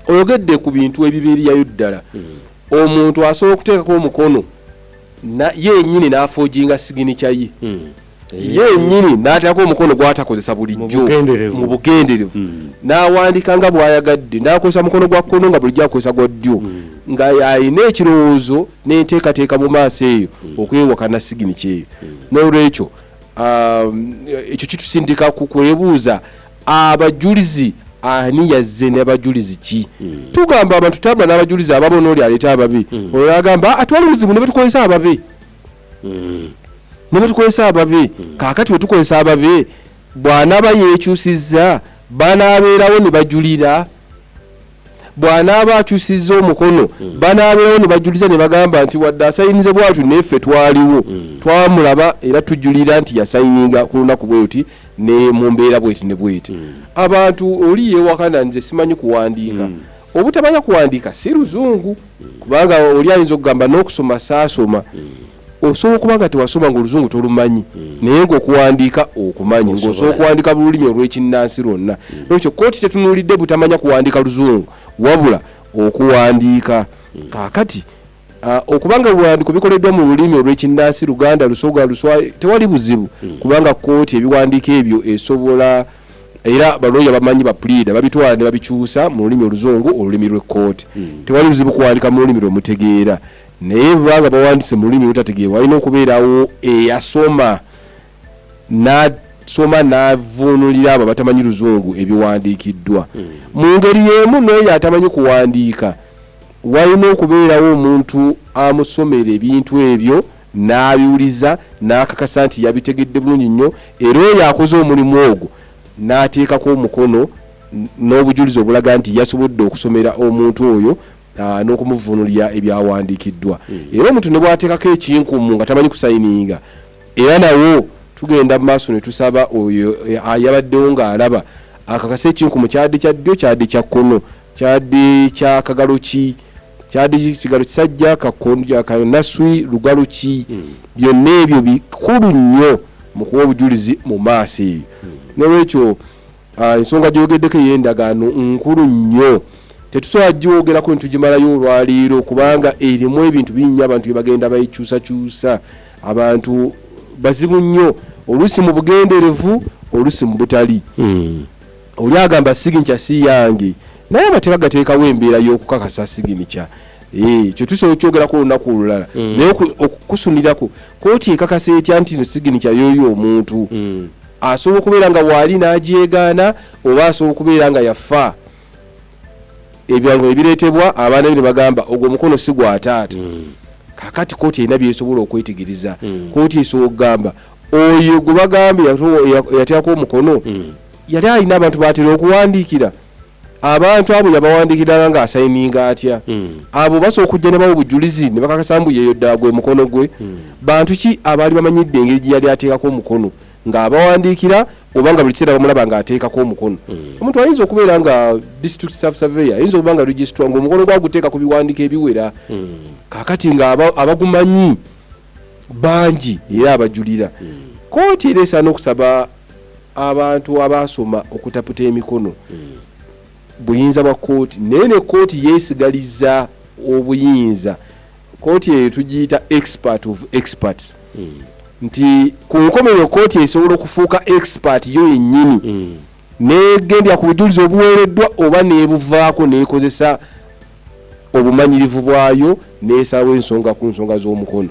oyogedde ku bintu ebibeeriyayo ddala omuntu asobola okuteekako omukono yennyini n'afoojinga siginicha ye yennyini n'ateekako omukono gw'atakozesa bulijjo mu bugenderevu n'awandiika nga bw'ayagadde n'akozesa mukono gwa kkono nga bulijjo akozesa gwa ddyo nga alina ekirowoozo n'enteekateeka mu maaso eyo okwewakana siginicha eyo n'olwekyo ekyo kitusindika ku kwebuuza abajulizi ani yazze n'abajulizi ki tugamba abantu tamba n'abajulizi abamu oli aleeta ababi olwo agamba atwali buzibu ne betukozesa ababi ne betukozesa ababi kaakati bwe tukozesa ababi bw'anaaba yeekyusizza banaabeerawo ne bajulira bw'anaaba akyusizza omukono banaabeerawo ne bajuliza ne bagamba nti wadde asayinize bwatu neffe twaliwo twamulaba era tujulira nti yasayininga ku lunaku bweruti ne mu mbeera bweti ne bweti abantu oli yeewakana nze simanyi kuwandiika obutamanya kuwandiika si luzungu kubanga oli ayinza okugamba n'okusoma saasoma osobola okuba nga tewasoma ng'oluzungu tolumanyi naye ng'okuwandiika okumanyi ng'osobola okuwandiika mu lulimi olw'ekinnansi lwonna ekyo kooti tetunuulidde butamanya kuwandiika luzungu wabula okuwandiika kaakati okubanga ebiwandiiko bikoleddwa mu lulimi olw'ekinnansi luganda lusoga luswayiri tewali buzibu kubanga kooti ebiwandiiko ebyo esobola era balooya bamanyi bapulida babitwala ne babikyusa mu lulimi oluzungu olulimi lw'ekkooti tewali buzibu kuwandiika mu lulimi lwemutegeera naye bwanga bawandise mu lulimi lutategeerwa walina okubeerawo eyasoma n'avuunulira abo batamanyi luzungu ebiwandiikiddwa mu ngeri y'emu n'oyo atamanyi kuwandiika walina okubeerawo omuntu amusomera ebintu ebyo n'abiwuliza n'akakasa nti yabitegedde bulungi nnyo era oyo akoze omulimu ogwo n'ateekako omukono n'obujulizi obulaga nti yasobodde okusomera omuntu oyo n'okumuvuunulira ebyawandiikiddwa era omuntu ne bw'ateekako ekinkumu nga tamanyi kusayininga era nawo tugenda mu maaso ne tusaba oyo yabaddewo ng'alaba akakasa ekinkumu kyadde kya ddyo kyadde kya kkono kyadde kya kagalo ki kyadde kigalo kisajja kanaswi lugalo ki byonna ebyo bikulu nnyo mu kuwa obujulizi mu maaso eyo n'olwekyo ensonga gyogeddeko ey'endagaano nkulu nnyo tetusobola gyogerako ne tugimalayo olwaliiro kubanga erimu ebintu binnya abantu bye bagenda bayikyusakyusa abantu bazibu nnyo oluusi mu bugenderevu oluusi mu butali oli agamba siginicha si yange naye amateeka gateekawo embeera y'okukakasa siginicha kyo tusobola okyogerako olunaku olulala naye okukusunirako kooti ekakasa etya nti no siginicha y'oyo omuntu asobola okubeera nga waali n'agyegaana oba asobola okubeera nga yafa ebyangu ebireetebwa abaana ne bagamba ogwo omukono si gwa taata kakati kooti erina byesobola okwetegereza kooti esobola okugamba oyo gwe bagambye yateekako omukono yali alina abantu batera okuwandiikira abantu abo yabawandiikira nga asayininga atya abo basobola okujja ne bawa obujulizi ne bakakasa mbu yeyo ddala gwe mukono gwe bantu ki abaali bamanyidde engeri gye yali ateekako omukono ng'abawandiikira oba nga buli kiseera bamulaba ng'ateekako omukono omuntu ayinza okubeera nga district surveyor ayinza okuba nga registrar ng'omukono gwaguteeka ku biwandiiko ebiwera kaakati ng'abagumanyi bangi era abajulira kooti era esaana okusaba abantu abasoma okutaputa emikono buyinza bwa kooti naye ne kooti yeesigaliza obuyinza kooti eyo tugiyita expert of experts nti ku nkomerero kooti esobola okufuuka expert yo yennyini negendya ku bujulizi obuweereddwa oba nebuvaako nekozesa obumanyirivu bwayo nesalawo ensonga ku nsonga z'omukono.